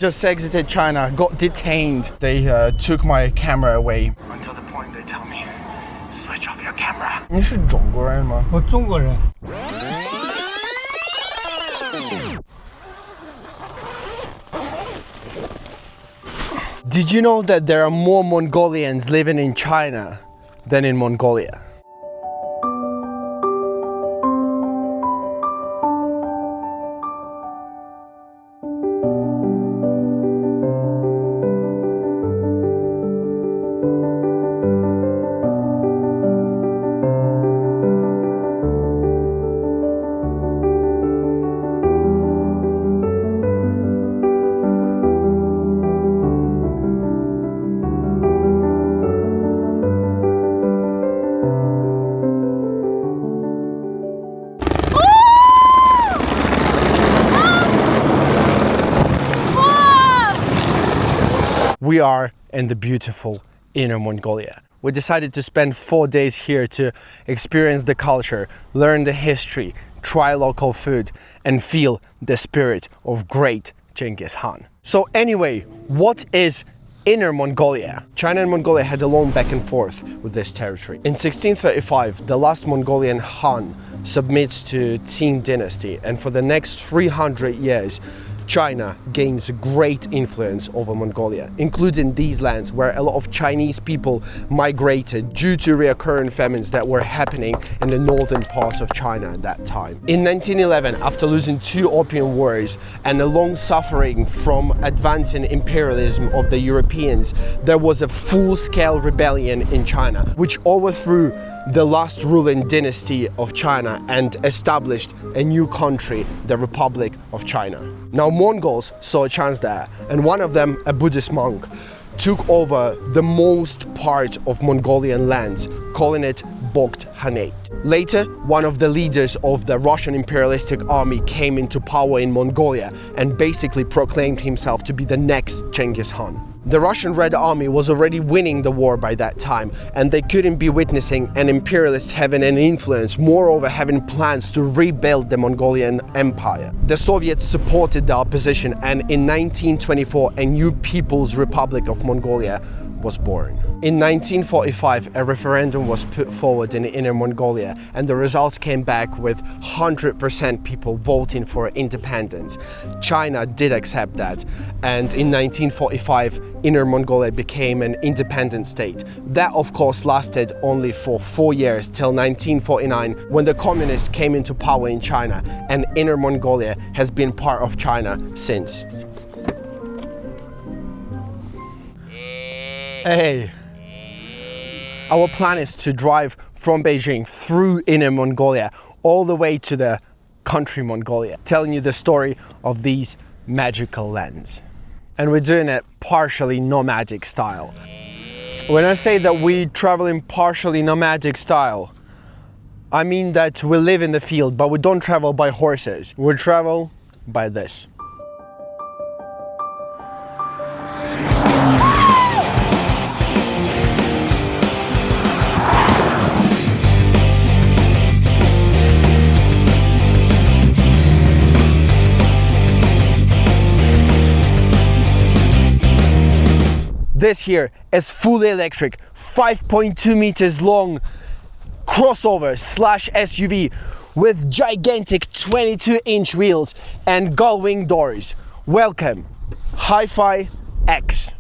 Just exited China, got detained. They took my camera away. Until the point they tell me, switch off your camera. 你是中国人吗？我中国人。Did you know that there are more Mongolians living in China than in Mongolia? We are in the beautiful Inner Mongolia. We decided to spend 4 days here to experience the culture, learn the history, try local food, and feel the spirit of great Genghis Khan. So anyway, what is Inner Mongolia? China and Mongolia had a long back and forth with this territory. In 1635, the last Mongolian Khan submits to Qing dynasty, and for the next 300 years, China gains great influence over Mongolia, including these lands where a lot of Chinese people migrated due to recurrent famines that were happening in the northern parts of China at that time. In 1911, after losing 2 opium wars and a long suffering from advancing imperialism of the Europeans, there was a full-scale rebellion in China, which overthrew the last ruling dynasty of China and established a new country, the Republic of China. Now Mongols saw a chance there, and one of them, a Buddhist monk, took over the most part of Mongolian lands, calling it Bogd Khanate. Later, one of the leaders of the Russian imperialistic army came into power in Mongolia and basically proclaimed himself to be the next Genghis Khan. The Russian Red Army was already winning the war by that time, and they couldn't be witnessing an imperialist having an influence, moreover having plans to rebuild the Mongolian Empire. The Soviets supported the opposition, and in 1924 a new People's Republic of Mongolia was born. In 1945, a referendum was put forward in Inner Mongolia, and the results came back with 100% people voting for independence. China did accept that, and in 1945, Inner Mongolia became an independent state. That, of course, lasted only for 4 years, till 1949, when the communists came into power in China, and Inner Mongolia has been part of China since. Hey, our plan is to drive from Beijing through Inner Mongolia all the way to the country Mongolia, telling you the story of these magical lands. And we're doing it partially nomadic style. When I say that we travel in partially nomadic style, I mean that we live in the field, but we don't travel by horses. We travel by this. This here is fully electric, 5.2 meters long crossover / SUV with gigantic 22-inch wheels and gull-wing doors. Welcome, Hi-Fi X.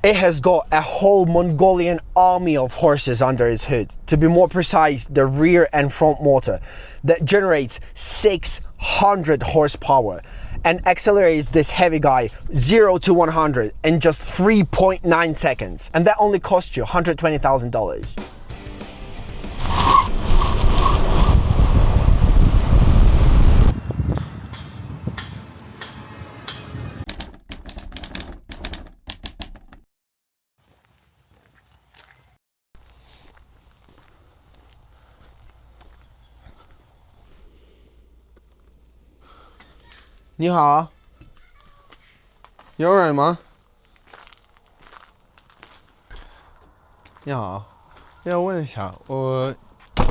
It has got a whole Mongolian army of horses under its hood. To be more precise, the rear and front motor that generates 600 horsepower and accelerates this heavy guy 0 to 100 in just 3.9 seconds. And that only cost you $120,000. Ni hao. 有人吗？你好，要问一下，我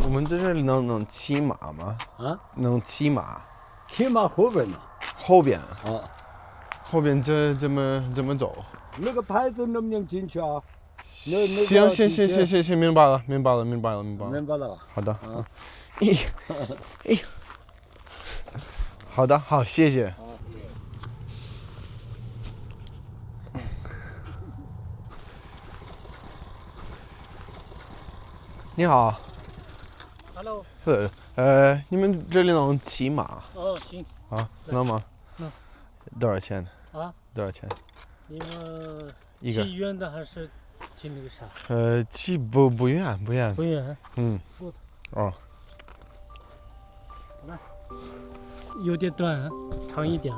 们在这里能骑马吗？啊？能骑马？骑马后边呢？后边。啊。后边怎么走？那个牌子能不能进去啊？行，明白了。明白了。好的。好的，好，谢谢。你好。Hello。你们这里能骑马？哦，行。啊，能吗？能。多少钱？啊？多少钱？你们一个。骑远的还是骑那个啥？骑不远。不远。哦。来，有点短，长一点。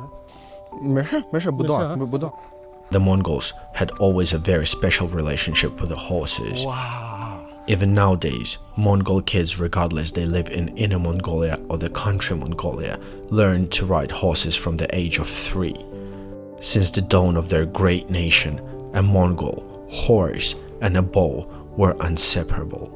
没事，不断。The Mongols had always a very special relationship with the horses. Wow. Even nowadays, Mongol kids, regardless they live in Inner Mongolia or the country Mongolia, learn to ride horses from the age of 3. Since the dawn of their great nation, a Mongol, horse, and a bow were inseparable.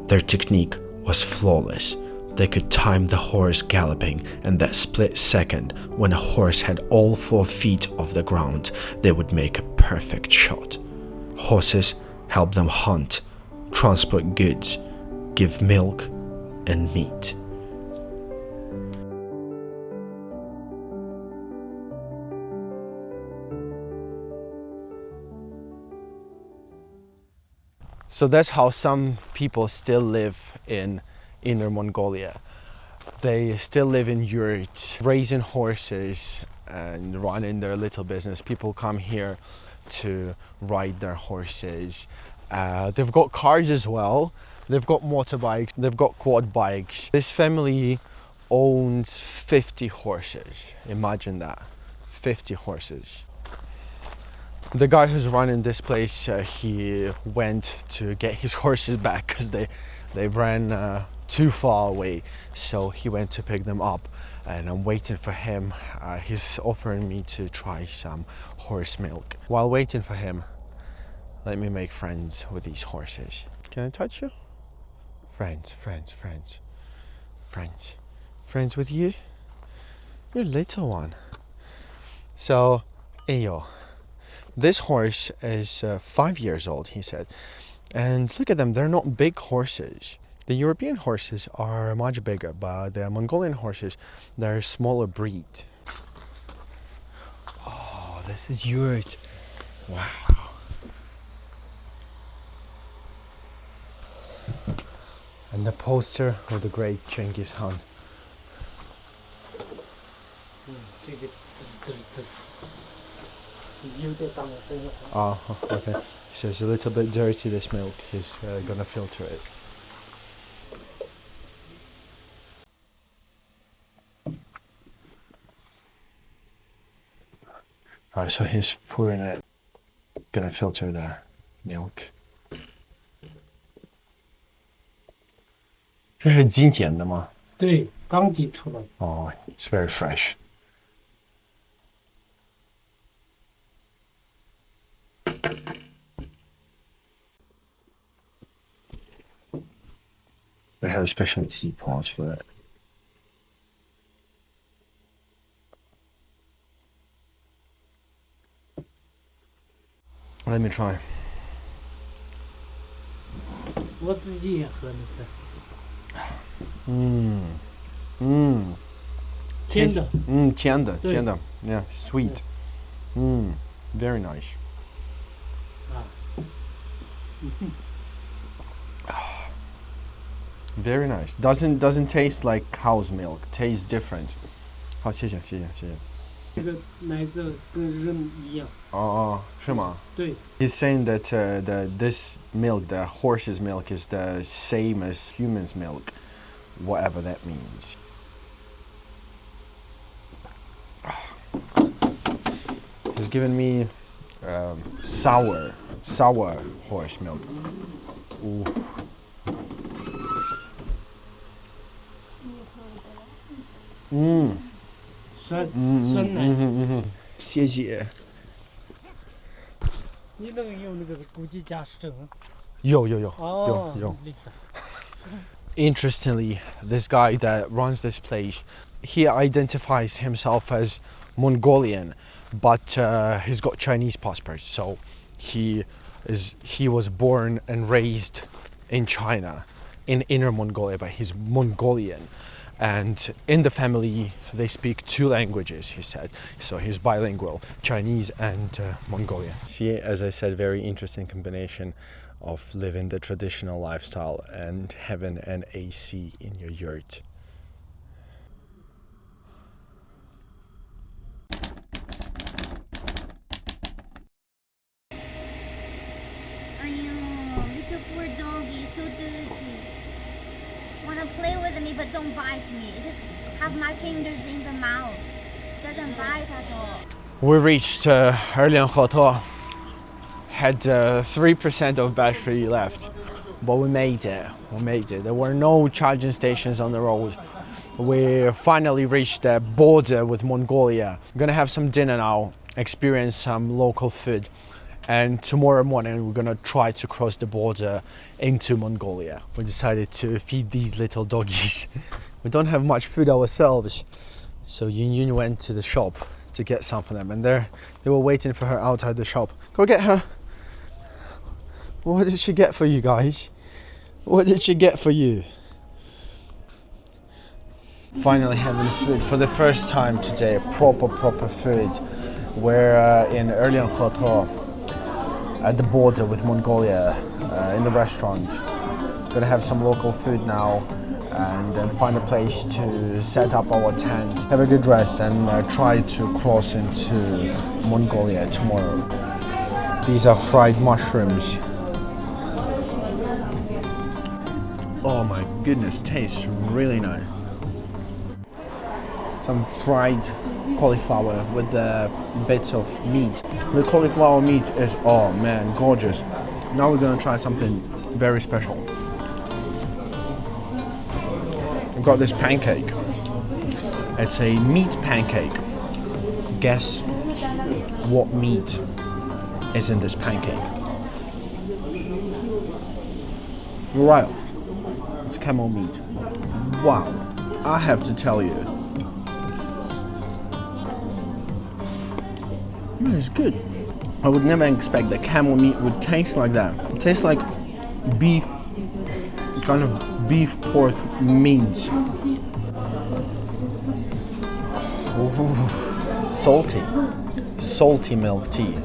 Their technique was flawless. They could time the horse galloping, and that split second when a horse had all 4 feet off the ground, they would make a perfect shot. Horses help them hunt, transport goods, give milk and meat. So that's how some people still live in Inner Mongolia. They still live in Yurt, raising horses and running their little business. People come here to ride their horses. They've got cars as well. They've got motorbikes. They've got quad bikes. This family owns 50 horses. Imagine that, 50 horses. The guy who's running this place, he went to get his horses back because they ran too far away, so he went to pick them up, and I'm waiting for him. He's offering me to try some horse milk. While waiting for him, let me make friends with these horses. Can I touch you? Friends with you? You're a little one. So, Ayo, this horse is 5 years old, he said, and look at them, they're not big horses. The European horses are much bigger, but the Mongolian horses, they're a smaller breed. Oh, this is Yurt. Wow. And the poster of the great Genghis Khan. Oh, okay. So it's a little bit dirty, this milk. He's gonna filter it. Alright, so he's pouring it, gonna filter the milk. 这是今剪的吗？对，刚挤出来。Oh, it's very fresh. They have a special teapot for it. Let me try. 我自己也喝那个。甜的。甜的. Yeah, sweet. Very nice. Very nice. Doesn't taste like cow's milk. Tastes different. 好，谢谢。这个奶子跟人一样。哦，是吗？对。He's saying that this milk, the horse's milk, is the same as human's milk, whatever that means. He's given me sour horse milk. Ooh. 酸奶。谢谢。你能用那个估计驾驶证？有。哦。Interestingly, this guy that runs this place, he identifies himself as Mongolian, but he's got Chinese passport, so he was born and raised in China, in Inner Mongolia, but he's Mongolian. And in the family, they speak 2 languages, he said. So he's bilingual, Chinese and Mongolian. See, as I said, very interesting combination of living the traditional lifestyle and having an AC in your yurt. Little poor doggy, so dirty. Wanna play with me, but don't bite me. It just have my fingers in the mouth. Doesn't bite at all. We reached Erlianhoto. Had 3% of battery left, but we made it. There were no charging stations on the road. We finally reached the border with Mongolia. We're gonna have some dinner now, experience some local food, and tomorrow morning we're gonna try to cross the border into Mongolia. We decided to feed these little doggies. We don't have much food ourselves, so Yun went to the shop to get some for them, and they were waiting for her outside the shop. Go get her. What did she get for you guys? What did she get for you? Finally having food for the first time today, proper food. We're in Erlianhoto at the border with Mongolia, in the restaurant. Gonna have some local food now and then find a place to set up our tent, have a good rest, and try to cross into Mongolia tomorrow. These are fried mushrooms. Oh my goodness, tastes really nice. Some fried cauliflower with bits of meat. The cauliflower meat is, oh man, gorgeous. Now we're gonna try something very special. I've got this pancake. It's a meat pancake. Guess what meat is in this pancake? Right. It's camel meat. Wow, I have to tell you, it's good. I would never expect that camel meat would taste like that. It tastes like beef, kind of beef pork mince. Ooh, salty milk tea.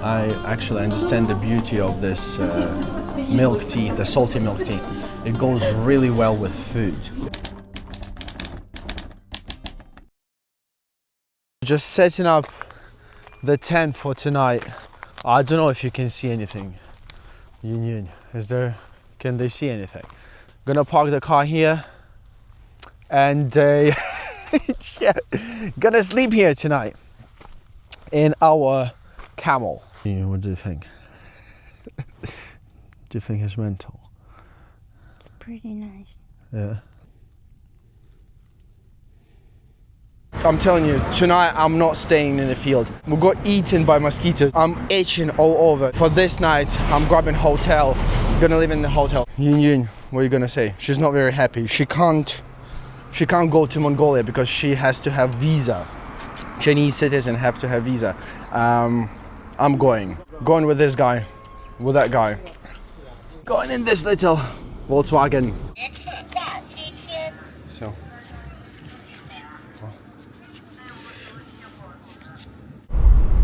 I actually understand the beauty of this milk tea, the salty milk tea. It goes really well with food. Just setting up the tent for tonight. I don't know if you can see anything. Yun, can they see anything? Gonna park the car here and yeah, gonna sleep here tonight in our Camel. What do you think? Do you think it's mental? Pretty nice. Yeah. I'm telling you, tonight I'm not staying in the field. We got eaten by mosquitoes. I'm itching all over. For this night, I'm grabbing hotel. Gonna live in the hotel. Yun, what are you gonna say? She's not very happy. She can't go to Mongolia because she has to have visa. Chinese citizens have to have visa. I'm going with this guy, with that guy. Going in this little Volkswagen. So.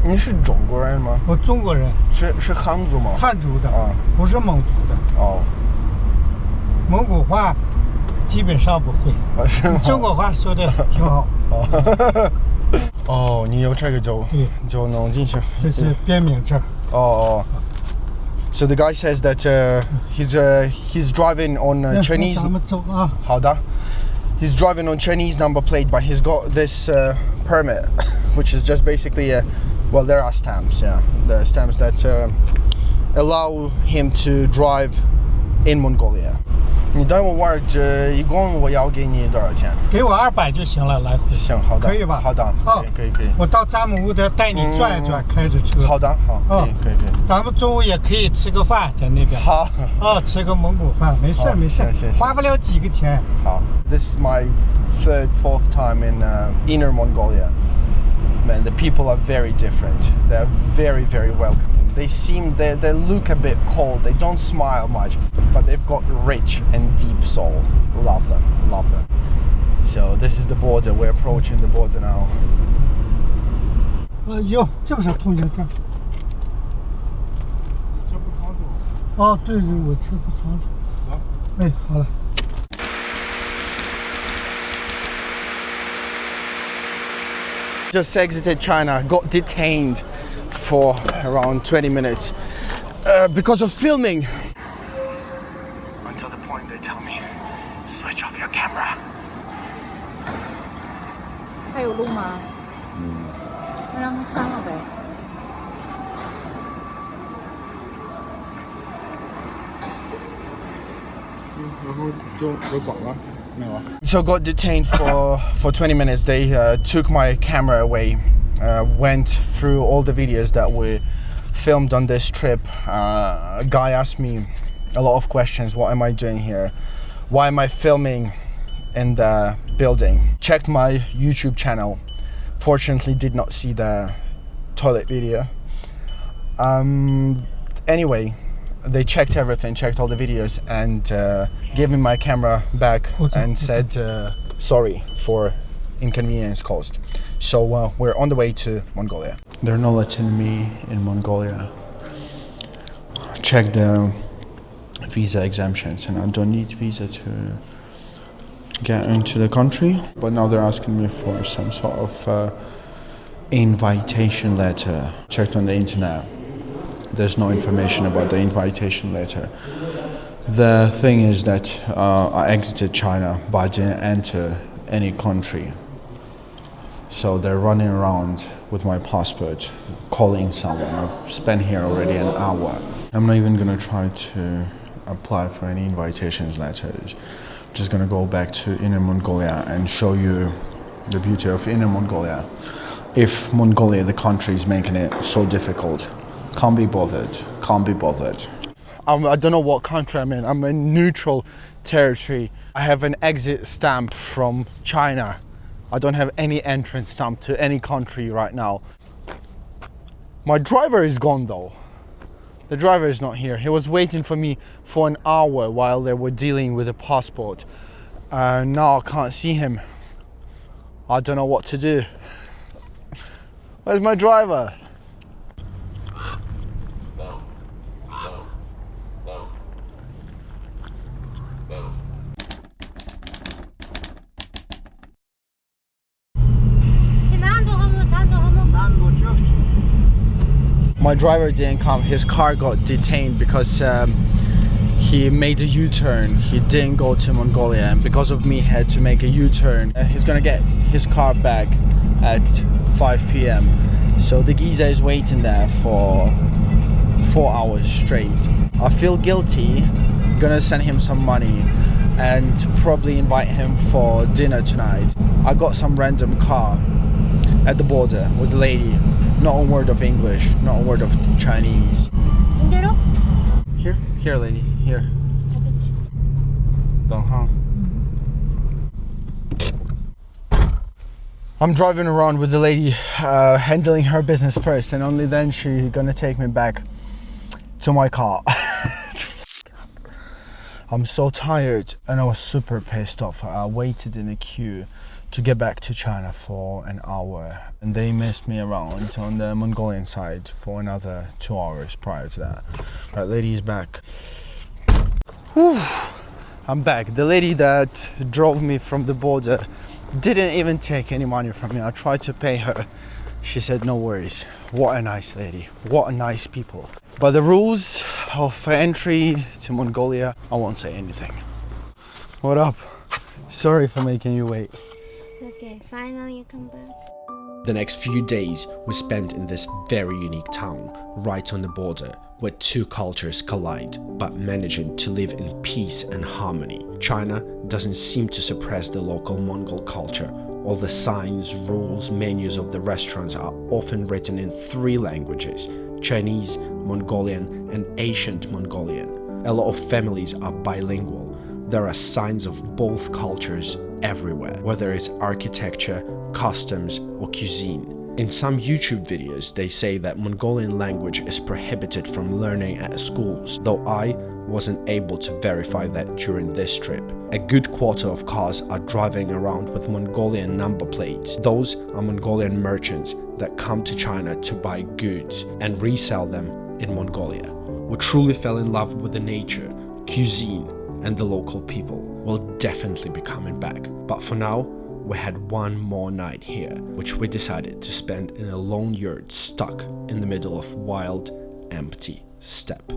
你是中国人吗？我中国人，是汉族吗？汉族的啊，不是蒙族的。哦，蒙古话基本上不会，中国话说的挺好。哦，你有这个就能进去。这是边免证。哦。So the guy says that he's driving on Chinese. 咱们走啊。好的。He's driving on Chinese number plate, but he's got this permit, which is just basically well, there are stamps, yeah, the stamps that allow him to drive in Mongolia. 你带我玩这一共我要给你多少钱？给我200就行了，来回。行，好的，可以吧？好的，可以。我到咱们屋的带你转一转，开着车。好的，好，可以。咱们中午也可以吃个饭在那边。好。吃个蒙古饭，没事，花不了几个钱。好。This is my 4th time in Inner Mongolia. Man, the people are very different. They're very, very welcoming. They look a bit cold. They don't smile much, but they've got rich and deep soul. Love them, love them. So this is the border. We're approaching the border now. 有，这个是通行证。车不常走。哦，对对，我车不常走。好。哎，好了。 Just exited China, got detained for around 20 minutes because of filming. Until the point they tell me, switch off your camera. 还有路吗？那让他删了呗。然后就广了，没有啊。 So got detained for 20 minutes. They took my camera away, went through all the videos that we filmed on this trip. A guy asked me a lot of questions. What am I doing here? Why am I filming in the building? Checked my YouTube channel. Fortunately, did not see the toilet video. Anyway, they checked everything, checked all the videos, and gave me my camera back and said sorry for inconvenience caused. So we're on the way to Mongolia. They're not letting me in Mongolia. Check the visa exemptions, and I don't need visa to get into the country. But now they're asking me for some sort of invitation letter. Checked on the internet. There's no information about the invitation letter. The thing is that I exited China, but I didn't enter any country. So they're running around with my passport, calling someone. I've spent here already an hour. I'm not even gonna try to apply for any invitations letters. Just gonna go back to Inner Mongolia and show you the beauty of Inner Mongolia. If Mongolia, the country, is making it so difficult, can't be bothered, can't be bothered. I don't know what country I'm in. I'm in neutral territory. I have an exit stamp from China. I don't have any entrance stamp to any country right now. My driver is gone though. The driver is not here. He was waiting for me for an hour while they were dealing with the passport. Now I can't see him. I don't know what to do. Where's my driver? My driver didn't come. His car got detained because he made a U-turn. He didn't go to Mongolia, and because of me he had to make a U-turn. He's gonna get his car back at 5 p.m. So the geezer is waiting there for 4 hours straight. I feel guilty. Gonna send him some money and probably invite him for dinner tonight. I got some random car at the border with the lady. Not a word of English, not a word of Chinese. Here lady, here. I'm driving around with the lady, handling her business first, and only then she's gonna take me back to my car. I'm so tired and I was super pissed off. I waited in a queue to get back to China for an hour, and they messed me around on the Mongolian side for another 2 hours prior to that. Right, lady's back. Whew, I'm back. The lady that drove me from the border didn't even take any money from me. I tried to pay her. She said no worries. What a nice lady. What a nice people. But the rules of entry to Mongolia, I won't say anything. What up? Sorry for making you wait. It's okay. Finally you come back. The next few days were spent in this very unique town, right on the border, where two cultures collide, but managing to live in peace and harmony. China doesn't seem to suppress the local Mongol culture. All the signs, rules, menus of the restaurants are often written in 3 languages: Chinese, Mongolian, and Ancient Mongolian. A lot of families are bilingual. There are signs of both cultures everywhere, whether it's architecture, customs, or cuisine. In some YouTube videos, they say that Mongolian language is prohibited from learning at schools, though I wasn't able to verify that during this trip. A good quarter of cars are driving around with Mongolian number plates. Those are Mongolian merchants that come to China to buy goods and resell them in Mongolia. We truly fell in love with the nature, cuisine, and the local people. We'll definitely be coming back. But for now, we had one more night here, which we decided to spend in a lone yurt stuck in the middle of wild, empty steppe.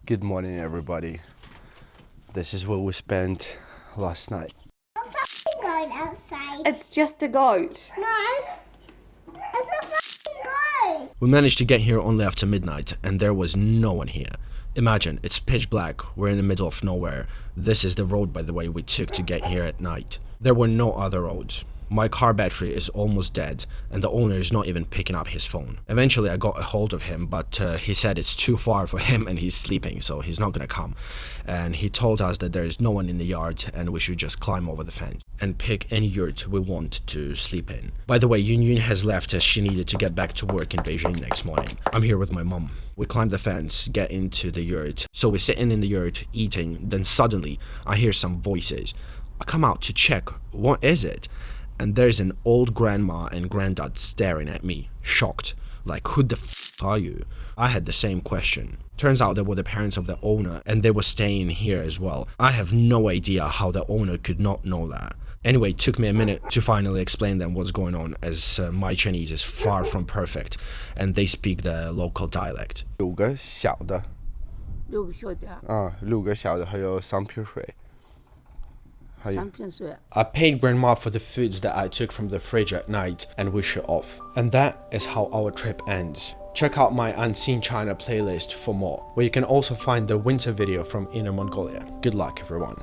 Good morning, everybody. This is where we spent last night. Going outside. It's just a goat. No, it's a fucking goat. We managed to get here only after midnight, and there was no one here. Imagine, it's pitch black, we're in the middle of nowhere. This is the road, by the way, we took to get here at night. There were no other roads. My car battery is almost dead, and the owner is not even picking up his phone. Eventually I got a hold of him, but he said it's too far for him and he's sleeping, so he's not gonna come. And he told us that there is no one in the yard and we should just climb over the fence and pick any yurt we want to sleep in. By the way, Yun has left as she needed to get back to work in Beijing next morning. I'm here with my mom. We climb the fence, get into the yurt. So we're sitting in the yurt, eating, then suddenly I hear some voices. I come out to check, what is it? And there's an old grandma and granddad staring at me, shocked, like, who the f are you? I had the same question. Turns out they were the parents of the owner and they were staying here as well. I have no idea how the owner could not know that. Anyway, it took me a minute to finally explain them what's going on, as my Chinese is far from perfect and they speak the local dialect. 6个小的6个小的，6个小的，还有3瓶水。 3瓶水。 I paid grandma for the foods that I took from the fridge at night and we shut off. And that is how our trip ends. Check out my Unseen China playlist for more, where you can also find the winter video from Inner Mongolia. Good luck, everyone.